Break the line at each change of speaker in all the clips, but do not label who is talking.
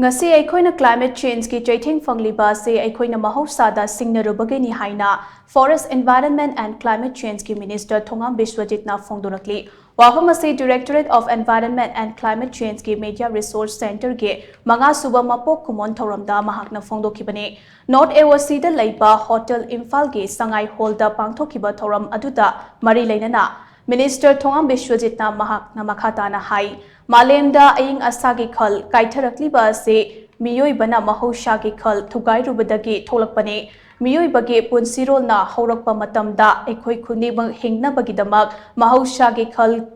Ngasi Eikhoina climate change ki Cheitheng Phangliba Asi Eikhoina Mahousha Da Shingnarubagini HAINA Forest Environment and Climate Change ki Minister THONGAM BISWAJIT na PHONGDORAKLI Wahom Asi Directorate of Environment and Climate Change ki Media Resource Center ge Manga Suba Mapok Kumon Thoramda Mahakna PHONGDOKIBANE North AOC da Laiba Hotel Imphal ge Sangai Hall da Pangthokiba Thoram aduda Mari Lainana Minister THONGAM BISWAJIT na Mahakna Makhatana Hai Malemda Aying Asagi Khal Kaitharakliba Asi Miyoibana Mahousha gi Khal Thugairubadagi Tholakpane Miyoibagi Punsirol na Horakpa Matamda Ekhoi Khunibang Hingnabagidamak Mahousha gi Khal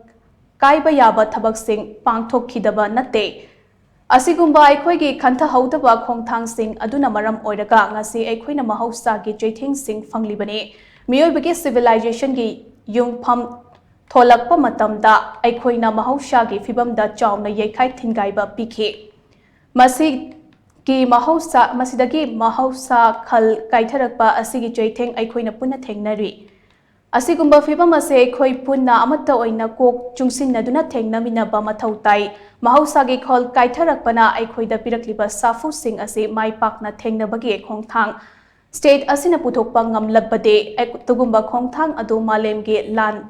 Kaiba Yaba Thabak Sing Pangthokkidaba Natte Asigumba Ekhoi Khantha Haudaba Khongthang Sing Aduna Maram Oiraga Ngasi Eikhoina Mahousha gi Cheitheng Sing Phanglibane Miyoibagi civilization gi Yungpham Tholakpa Matamda Eikhoina Mahousha gi Fibamda Chauna Yekai Thingaiba Pikhe Masi ki Mahousha Masidagi Mahousha Khal Kaitharakpa Asigi Cheitheng Eikhoina Punna Thengnari Asigumba Fibam Ase Ekhoi Punna Amata Oina Kok Chungsinnaduna Thengnaminaba Mathau Tai Mahousha gi Khal Kaitharakpana Eikhoida Pirakliba Safu Sing Ase Maipakna Thengnabagi Khongthang State Asina Puthokpa Ngamlakbade Tugumba Khongthang Adu Malemge Lan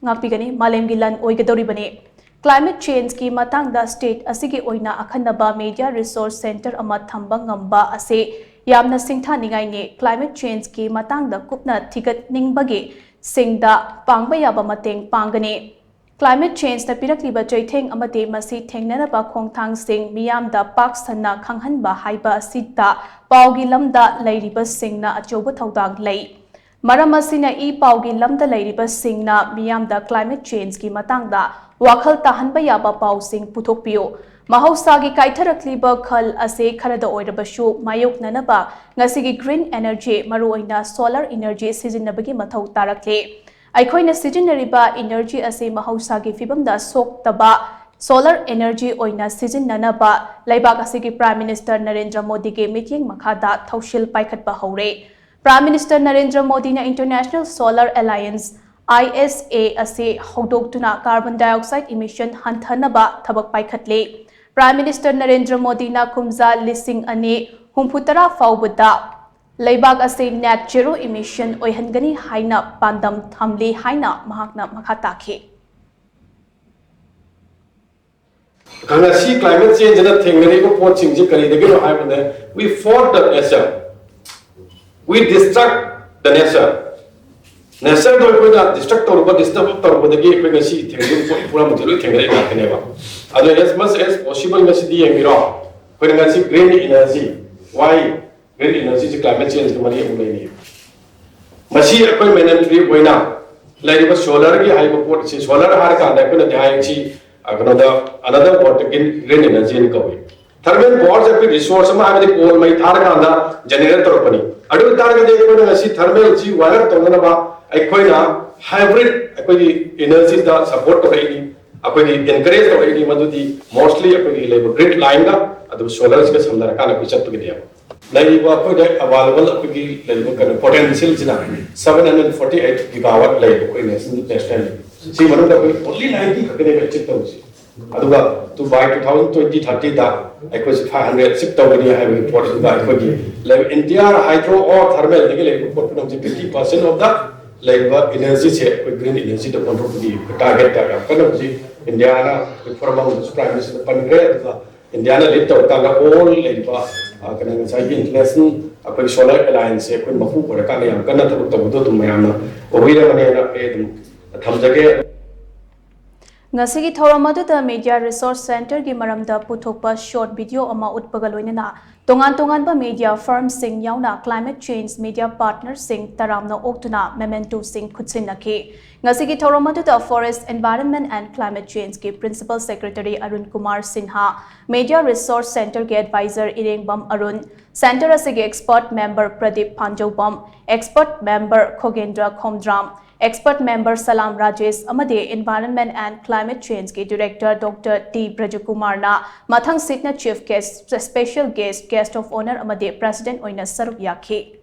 Ngapigani Malemgi Lan Oigadoribane Climate change ki matangda state asigi oina akhanaba media resource center ama thamba ngamba ase yamna singtha ningai ne climate change ki matangda kupna thigat ningbagi singda pangba yaba mateng pangane climate change na pirakliba Cheitheng amate masi thengnaraba khongthang sing miyamda pak sanna khanghanba haiba sita paugi lamda lairiba singna achoba thaudang lei Maram asina e paugi lamda lairiba singna miyamda climate change ki matangda Wakhal Tahanba Yaba Pau Sing Puthokpio Mahousha gi Kaitharakliba Khal Ase Kharada Oirabashu Mayok Nanaba Ngasigi green energy Maruoina solar energy Sijinnabagi Mathau Tarakle Eikhoina Sijinnariba energy Ase Mahousha gi Fibamda Soktaba solar energy Oina Sijinnanaba Laibak Asigi Prime Minister Narendra Modi ge meeting Makhada Thaushil Paikhatba Hore Prime Minister Narendra Modi na International Solar Alliance ISA Ase Hogdoktuna carbon dioxide emission Hanthanaba Thabak Paikhatle Prime Minister Narendra Modi na Kumza Lising Ane Humputara Faubada Laibak Ase net zero emission Oihangani HAINA Pandam Thamli HAINA Mahakna Makhatake
Ngasi climate change na thengari ko pot singji kari degino haibane we fought the nature we destruct the nature Nature do ko da destruct or ko disturb tor ko degi ko ngasi thengri ko pura mujulu thengri ka theneba ado as much as possible ngasi di enviro ko ngasi green energy why green energy ji climate change ko mari ulai ni masi ko mandatory hoina laiba solar gi haiba pot si solar har ka da ko na dai chi another water green energy ni ko thermal power ja resource ma ame coal mai thar ka da generator pani adu tar ga de ko ngasi thermal ji wire tongna ba Eikhoina hybrid energy da support to raini encourage to raini madudi mostly labor grid line da adu solar ka samdar kana ku chat gidiya laiba available labor potential jina 748 gigawatt labor national see manu da only 90 khakene ka chit tawsi aduga to by 2020 30 da 500 sip tawni have important da labor India hydro or thermal de labor potential 50% of the labor energy se green energy to control the target ta kana ji India na from prime minister pangre India na lit ta ka all labor kana sai international solar alliance se mafu ko ka yam kana ta to to mayam obira mane na thamjage
Ngasigi Thoramadu Media Resource Center gi maramda puthokpa short video ama utpagaloinana tongan ba media firm sing yauna climate change media partner sing taramna oktuna memento sing khutsinaki Ngasigi Thoramadu Forest Environment and Climate Change ki Principal Secretary Arun Kumar Sinha Media Resource Center ki advisor Irengbam Arun Center asigi expert member Pradeep Panjobam expert member Khogendra Khomdram Expert member Salam Rajesh Amade Environment and Climate Change ke Director Dr. T. Brajakumar na Mathang Sitna Chief Guest Special Guest of Honor Amade President Oina Saruk Yakhe